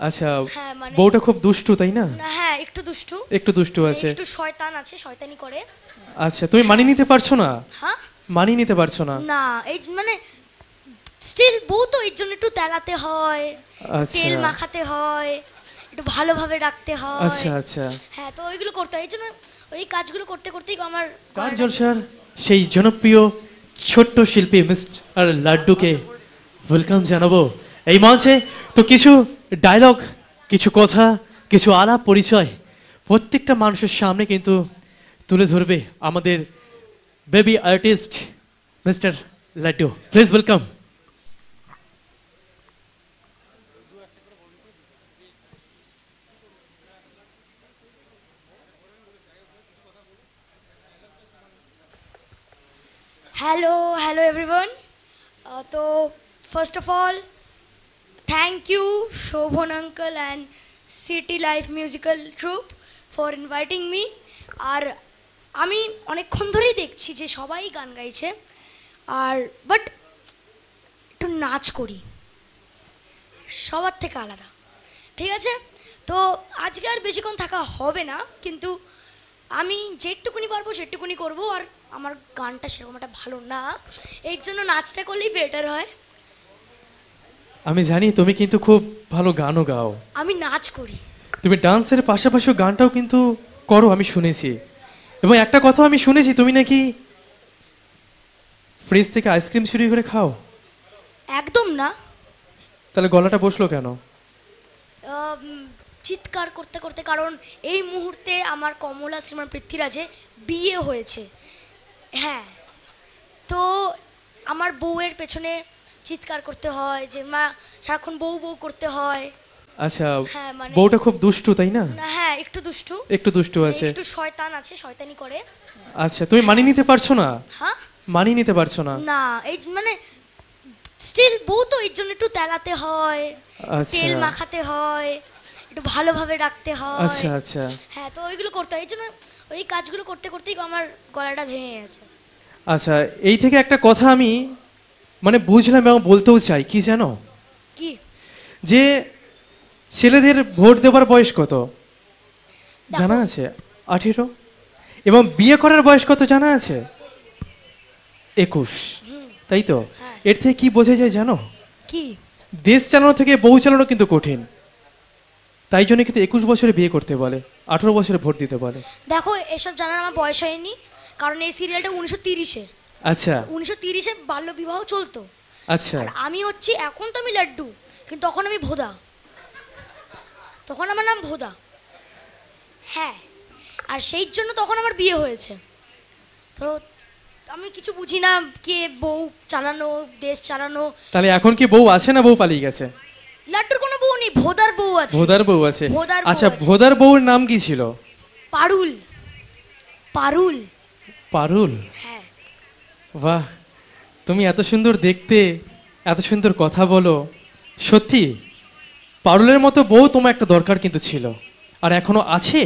আচ্ছা, হ্যাঁ মানে বউটা খুব দুষ্টু তাই না? হ্যাঁ একটু দুষ্টু, একটু দুষ্টু আছে। একটু শয়তান আছে, শয়তানি করে। আচ্ছা, তুমি মানিয়ে নিতে পারছো না? হ্যাঁ মানিয়ে নিতে পারছো না? না এই মানে স্টিল বউ তো এর জন্য একটু তেলাতে হয়, আচ্ছা তেল মাখাতে হয়, একটু ভালোভাবে রাখতে হয়। আচ্ছা আচ্ছা। হ্যাঁ তো ওইগুলো করতে হয়, এই জন্য ওই কাজগুলো করতে করতেই আমার স্টার জলসার সেই জনপ্রিয় ছোট্ট শিল্পী মিস্টার লাড্ডুকে ওয়েলকাম জানাবো এই মঞ্চে। তো কিছু ডায়লগ, কিছু কথা, কিছু আলাপ পরিচয় প্রত্যেকটা মানুষের সামনে কিন্তু তুলে ধরবে আমাদের baby artist mister Laddu. Please welcome. Hello hello everyone. তো first of all thank you Shobhan uncle and city life musical troupe for inviting me. আর আমি অনেকক্ষণ ধরেই দেখছি যে সবাই গান গাইছে, আর বাট একটু নাচ করি সবার থেকে আলাদা, ঠিক আছে? তো আজকে আর বেশিক্ষণ থাকা হবে না, কিন্তু আমি যেটুকুনি পারবো সেটুকুনি করবো। আর আমার গানটা সেরকম একটা ভালো না, এর জন্য নাচটা করলেই বেটার হয়। আমি জানি তুমি কিন্তু খুব ভালো গানও গাও, আমি নাচ করি। তুমি ডান্সের পাশাপাশি গানটাও কিন্তু করো, আমি শুনেছি। এবং একটা কথা আমি শুনেছি, তুমি নাকি ফ্রিজ থেকে আইসক্রিম চুরি করে খাও। একদম না। তাহলে গলাটা বসলো কেন? চিৎকার করতে করতে, কারণ এই মুহূর্তে আমার কমলা শ্রীমান পৃথ্বীরাজে বিয়ে হয়েছে। হ্যাঁ তো আমার বউয়ের পেছনে চিৎকার করতে হয়, যে মা সারাক্ষণ বউ বউ করতে হয়। আচ্ছা, হ্যাঁ মানে বউটা খুব দুষ্টু তাই না? হ্যাঁ একটু দুষ্টু, একটু দুষ্টু আছে। একটু শয়তান আছে, শয়তানি করে। আচ্ছা, তুমি মানিয়ে নিতে পারছো না? হ্যাঁ মানিয়ে নিতে পারছো না? না এই মানে স্টিল বউ তো এর জন্য একটু তেলাতে হয়, আচ্ছা তেল মাখাতে হয়, একটু ভালোভাবে রাখতে হয়। আচ্ছা আচ্ছা হ্যাঁ তো ওইগুলো করতে হয়, এই জন্য ওই কাজগুলো করতে করতেই আমার গলাটা ভেঙে গেছে। আচ্ছা, এই থেকে একটা কথা আমি মানে বুঝলাম এবং বলতেও চাই, কি জানো? কি? যে ছেলেদের ভোট দেওয়ার বয়স কত দেখো, জানা আছে? 18। এবং বিয়ে করার বয়স কত জানা আছে? 21। তাই তো? হ্যাঁ। এর থেকে কি বোঝা যায় জানো? কি? দেশ চালানো থেকে বউ চালানো কিন্তু কঠিন। তাই জন্য কিন্তু 21 বছরে বিয়ে করতে বলে, 18 বছরে ভোট দিতে বলে। দেখো এসব জানার আমার বয়স হয়নি, কারণ এই সিরিয়ালটা 1930-এর। আচ্ছা 1930-এ বাল্য বিবাহ চলতো। আচ্ছা আর আমি হচ্ছি, এখন তো আমি লাড্ডু, কিন্তু তখন আমি ভোদা, তখন আমার নাম ভোদা। হ্যাঁ আর সেই জন্য তখন আমার বিয়ে হয়েছে। তো আমি কিছু বুঝি না কে বউ চালানো, দেশ চালানো। তাহলে এখন কি বউ আছে না বউ পালিয়ে গেছে? লাড্ডুর কোনো বউ নেই, ভোদার বউ আছে। ভোদার বউ আছে। ভোদার বউ আচ্ছা, আছে। ভোদার বউর নাম কি ছিল? পারুল। পারুল। পারুল। হ্যাঁ বাহ, তুমি এত সুন্দর দেখতে, এত সুন্দর কথা বলো। সত্যি পারুলের মতো বউ তোমার একটা দরকার কিন্তু ছিল। আর এখনো আছে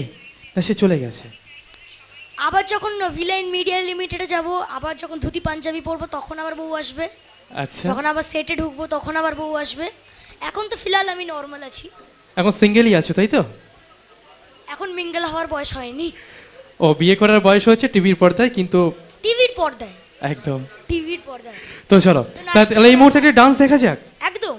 না সে চলে গেছে? আবার যখন ভিলাইন মিডিয়া লিমিটেডে যাব, আবার যখন ধুতি পাঞ্জাবি পরবো তখন আবার বউ আসবে। আচ্ছা, যখন আবার সেটে ঢুকবো তখন আবার বউ আসবে। এখন তো ফিলহাল আমি নর্মাল আছি। এখন সিঙ্গেলই আছো তাই তো? এখন মিঙ্গেল হওয়ার বয়স হয়নি। ও, বিয়ে করার বয়স হচ্ছে টিভির পর্দায় কিন্তু। টিভির পর্দায়। একদম। টিভির পর্দায়। তো চলো তাহলে এই মুহূর্তে একটা ডান্স দেখা যাক। একদম।